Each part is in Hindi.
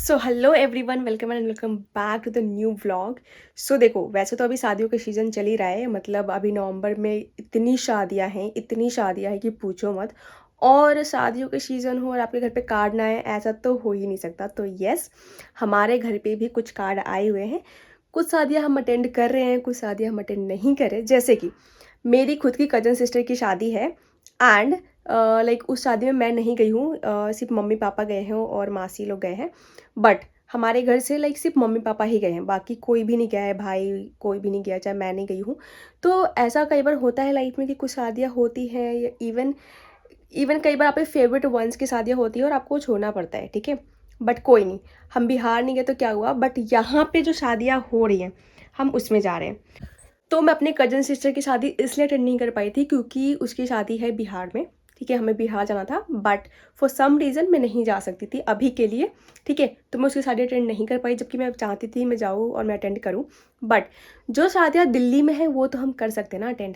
So hello everyone, welcome and welcome back to the new vlog. So देखो, वैसे तो अभी शादियों का सीज़न चल ही रहा है। मतलब अभी नवंबर में इतनी शादियां हैं कि पूछो मत। और शादियों के सीज़न हो और आपके घर पे कार्ड ना आए, ऐसा तो हो ही नहीं सकता। तो यस, हमारे घर पे भी कुछ कार्ड आए हुए हैं। कुछ शादियां हम अटेंड कर रहे हैं, कुछ शादियां हम अटेंड नहीं कर रहे। जैसे कि मेरी खुद की कजन सिस्टर की शादी है एंड लाइक उस शादी में मैं नहीं गई हूँ। सिर्फ मम्मी पापा गए हैं और मासी लोग गए हैं। बट हमारे घर से लाइक सिर्फ मम्मी पापा ही गए हैं, बाकी कोई भी नहीं गया है, भाई कोई भी नहीं गया, चाहे मैं नहीं गई हूँ। तो ऐसा कई बार होता है लाइफ में कि कुछ शादियाँ होती हैं, या इवन इवन कई बार आपके फेवरेट वंस की शादियाँ होती है और आपको छोड़ना पड़ता है, ठीक है। बट कोई नहीं, हम बिहार नहीं गए तो क्या हुआ, बट यहाँ पे जो शादियाँ हो रही हैं हम उसमें जा रहे हैं। तो मैं अपने कजन सिस्टर की शादी इसलिए अटेंड नहीं कर पाई थी क्योंकि उसकी शादी है बिहार में, ठीक है। हमें बिहार जाना था, बट फॉर सम रीज़न मैं नहीं जा सकती थी अभी के लिए, ठीक है। तो मैं उसकी शादी अटेंड नहीं कर पाई, जबकि मैं चाहती थी मैं जाऊँ और मैं अटेंड करूँ। बट जो शादियाँ दिल्ली में है वो तो हम कर सकते हैं ना अटेंड।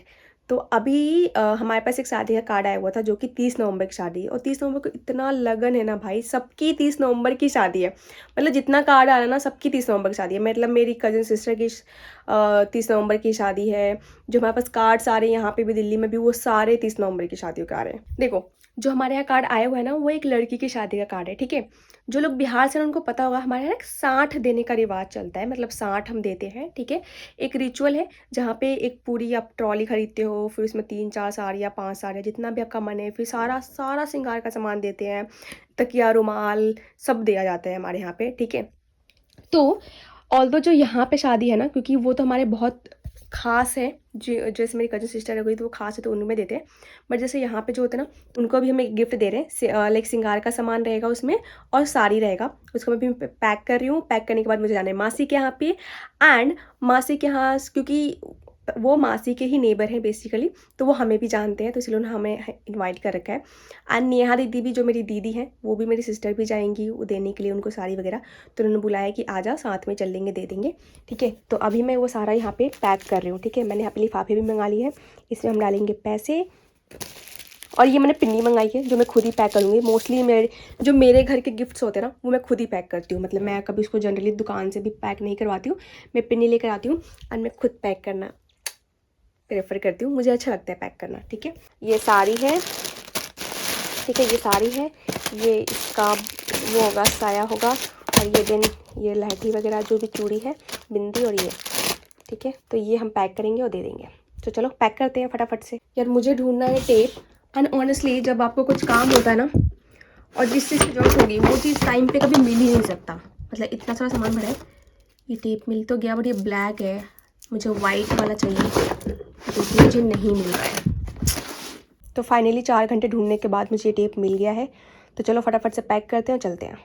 तो अभी हमारे पास एक शादी का कार्ड आया हुआ था जो कि 30 नवंबर की शादी है, और 30 नवंबर को इतना लगन है ना भाई, सबकी 30 नवंबर की शादी है। मतलब जितना कार्ड आ रहा है ना, सबकी 30 नवंबर की शादी है। मतलब मेरी कजन सिस्टर की 30 नवंबर की शादी है। जो हमारे पास कार्ड्स आ रहे हैं यहाँ पे भी, दिल्ली में भी, वो सारे 30 नवंबर की शादियों के आ रहे हैं। देखो, जो हमारे यहाँ कार्ड आया हुआ है ना, वो एक लड़की की शादी का कार्ड है, ठीक है। जो लोग बिहार से हैं उनको पता होगा, हमारे यहाँ 60 देने का रिवाज चलता है। मतलब 60 हम देते हैं, ठीक है। एक रिचुअल है जहाँ पे एक पूरी आप ट्रॉली खरीदते हो, फिर उसमें 3-4 साड़ियाँ, 5 साड़ियाँ, जितना भी आपका मन है, फिर सारा सारा श्रृंगार का सामान देते हैं। तकिया, रुमाल, सब दिया जाता है हमारे यहाँ पे, ठीक है। तो ऑल्दो जो यहाँ पे शादी है ना, क्योंकि वो तो हमारे बहुत खास है, जो जैसे मेरी कजन सिस्टर है गई तो वो खास है तो उनमें देते हैं। बट जैसे यहाँ पे जो होता है ना, उनको भी हम एक गिफ्ट दे रहे हैं। लाइक श्रृंगार का सामान रहेगा उसमें और साड़ी रहेगा। उसको मैं भी पैक कर रही हूँ। पैक करने के बाद मुझे जाना है मासी के यहाँ पे। एंड मासी के यहाँ, क्योंकि वो मासी के ही नेबर हैं बेसिकली, तो वो हमें भी जानते हैं, तो इसलिए उन्होंने हमें इनवाइट कर रखा है। एंड नेहा दीदी भी, जो मेरी दीदी हैं, वो भी मेरी सिस्टर भी जाएंगी वो देने के लिए उनको साड़ी वगैरह। तो उन्होंने बुलाया कि आ जा, साथ में चल लेंगे, दे देंगे, ठीक है। तो अभी मैं वो सारा यहाँ पे पैक कर रही हूँ, ठीक है। मैंने यहाँ पे लिफाफे भी मंगा लिए हैं, इसमें हम डालेंगे पैसे। और ये मैंने पिन्नी मंगाई है जो मैं खुद ही पैक करूँगी। मोस्टली मेरे घर के गिफ्ट्स होते हैं ना, वो मैं खुद ही पैक करती हूँ। मतलब मैं कभी उसको जनरली दुकान से भी पैक नहीं करवाती हूँ, मैं पिन्नी लेकर आती हूँ और मैं खुद पैक करना प्रेफर करती हूँ। मुझे अच्छा लगता है पैक करना, ठीक है। ये साड़ी है, ठीक है, ये साड़ी है, ये इसका वो होगा, साया होगा। और ये देन ये लहठी वगैरह, जो भी चूड़ी है, बिंदी, और ये, ठीक है। तो ये हम पैक करेंगे और दे देंगे। तो चलो पैक करते हैं फटाफट से। यार मुझे ढूंढना है टेप। एंड ऑनेस्टली जब आपको कुछ काम होता है ना और जिस चीज़ की जरूरत होगी, वो चीज़ टाइम पे कभी मिल ही नहीं सकता। मतलब इतना सारा सामान भरा है, ये टेप मिल तो गया, बट ये ब्लैक है, मुझे वाइट वाला चाहिए, जो कि मुझे नहीं मिल रहा है। तो फाइनली 4 घंटे ढूंढने के बाद मुझे ये टेप मिल गया है। तो चलो फटाफट से पैक करते हैं और चलते हैं।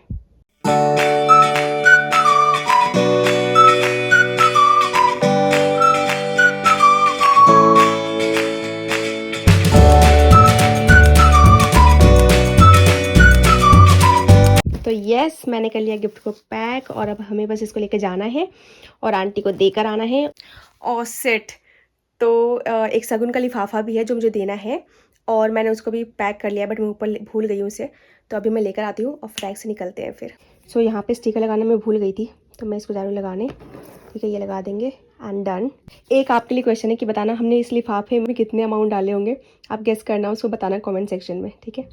तो यस, मैंने कर लिया गिफ्ट को पैक, और अब हमें बस इसको लेकर जाना है और आंटी को देकर आना है। और सेट तो एक शगुन का लिफाफा भी है जो मुझे देना है, और मैंने उसको भी पैक कर लिया, बट मैं ऊपर भूल गई हूँ उसे। तो अभी मैं लेकर आती हूँ और फ्लैग से निकलते हैं फिर। सो यहाँ पे स्टिकर लगाना मैं भूल गई थी, तो मैं इसको जा रही हूँ लगाने, ठीक है। ये लगा देंगे एंड डन। एक आपके लिए क्वेश्चन है कि बताना हमने इस लिफाफे में कितने अमाउंट डाले होंगे। आप गेस करना, उसको बताना कमेंट सेक्शन में, ठीक है।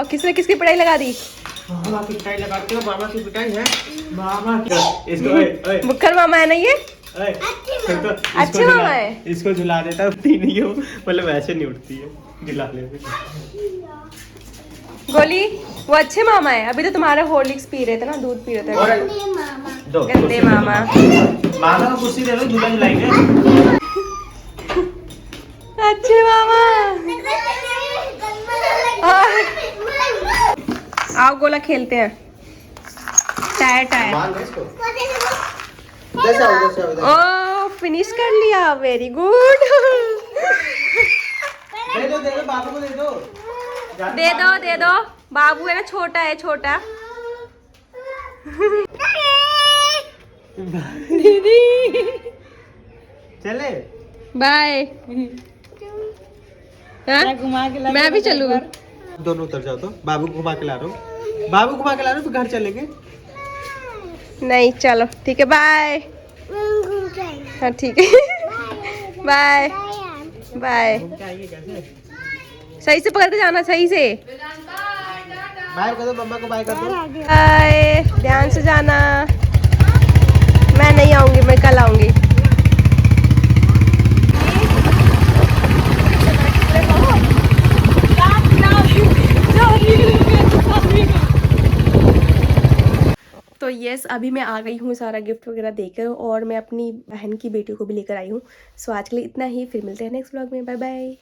किसने किसकी पढ़ाई लगा दी? बाबा की पिटाई लगाते हो, बाबा की पिटाई है, बाबा की। इसको बुक्खर मामा है ना ये? तो अच्छे मामा है। इसको झुला देता, उठती नहीं हो, मतलब ऐसे नहीं उठती है। गिला ले गोली वो अच्छे मामा है। अभी तो तुम्हारे हॉर्लिक्स पी रहे थे ना, दूध पी रहे थे। और दो गंदे मामा। मामा को कुर्सी दे दो, झूला झुलाएंगे। अच्छे मामा। आओ गोला खेलते हैं। Tyre tyre. ओ फिनिश कर लिया, वेरी गुड। दे दो बाबू को दे दो। दे दो बाबू है ना, छोटा है छोटा। दीदी चले बाय। मैं भी चलूँ? दोनों उतर जाओ तो बाबू को घुमा के ला रहा हूँ। बाबू को घुमा के ला रहा हूँ, फिर घर चलेंगे। नहीं चलो ठीक है, बाय। हाँ ठीक है, बाय बाय। सही से पकड़ के जाना, सही से। बाय कर दो, मम्मा को बाय कर दो। बाय, ध्यान से जाना। मैं नहीं आऊंगी, मैं कल आऊंगी। तो यस, अभी मैं आ गई हूँ सारा गिफ्ट वगैरह देकर, और मैं अपनी बहन की बेटी को भी लेकर आई हूँ। सो आज के लिए इतना ही, फिर मिलते हैं नेक्स्ट व्लॉग में। Bye bye.